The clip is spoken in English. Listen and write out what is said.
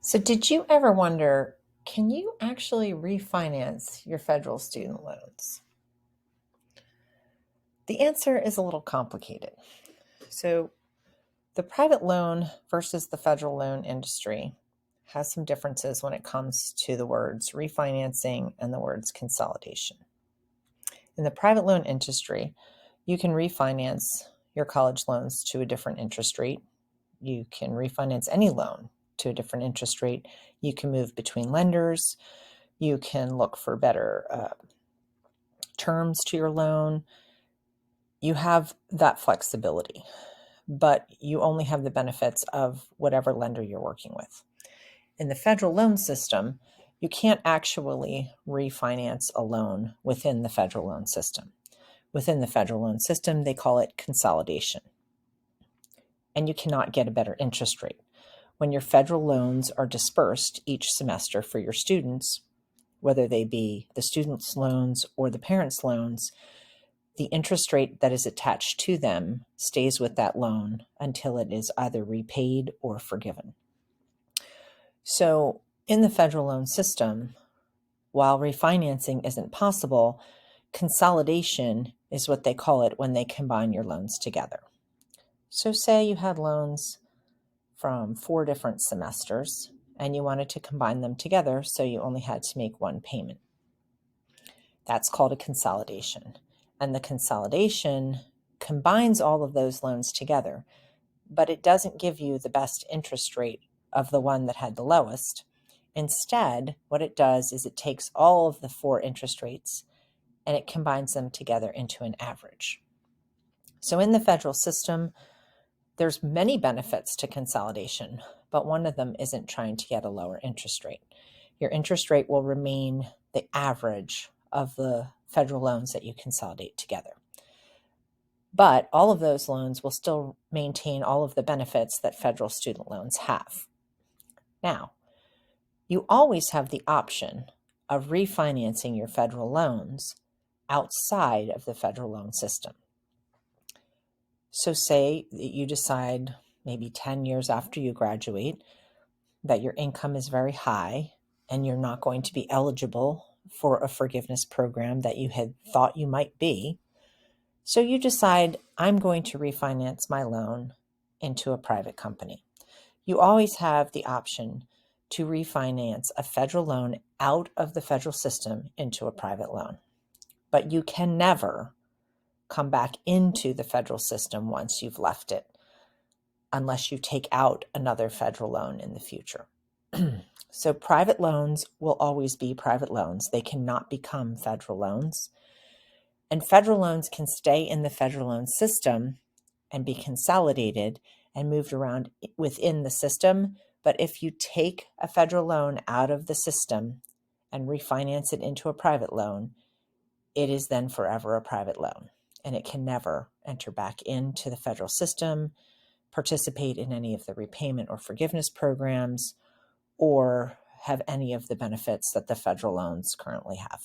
So, did you ever wonder, can you actually refinance your federal student loans? The answer is a little complicated. So, the private loan versus the federal loan industry has some differences when it comes to the words refinancing and the words consolidation. In the private loan industry, you can refinance your college loans to a different interest rate. You can refinance any loan to a different interest rate. You can move between lenders. You can look for better terms to your loan. You have that flexibility, but you only have the benefits of whatever lender you're working with. In the federal loan system, you can't actually refinance a loan within the federal loan system. Within the federal loan system, they call it consolidation, and you cannot get a better interest rate. When your federal loans are dispersed each semester for your students, whether they be the students' loans or the parents' loans, the interest rate that is attached to them stays with that loan until it is either repaid or forgiven. So, in the federal loan system, while refinancing isn't possible, consolidation is what they call it when they combine your loans together. So, say you had loans from 4 different semesters and you wanted to combine them together so you only had to make one payment. That's called a consolidation. And the consolidation combines all of those loans together, but it doesn't give you the best interest rate of the one that had the lowest. Instead, what it does is it takes all of the 4 interest rates and it combines them together into an average. So in the federal system, there's many benefits to consolidation, but one of them isn't trying to get a lower interest rate. Your interest rate will remain the average of the federal loans that you consolidate together. But all of those loans will still maintain all of the benefits that federal student loans have. Now, you always have the option of refinancing your federal loans outside of the federal loan system. So say that you decide maybe 10 years after you graduate that your income is very high and you're not going to be eligible for a forgiveness program that you had thought you might be. So you decide, I'm going to refinance my loan into a private company. You always have the option to refinance a federal loan out of the federal system into a private loan. But you can never come back into the federal system once you've left it, unless you take out another federal loan in the future. So private loans will always be private loans. They cannot become federal loans. And federal loans can stay in the federal loan system and be consolidated and moved around within the system. But if you take a federal loan out of the system and refinance it into a private loan, it is then forever a private loan. And it can never enter back into the federal system, participate in any of the repayment or forgiveness programs, or have any of the benefits that the federal loans currently have.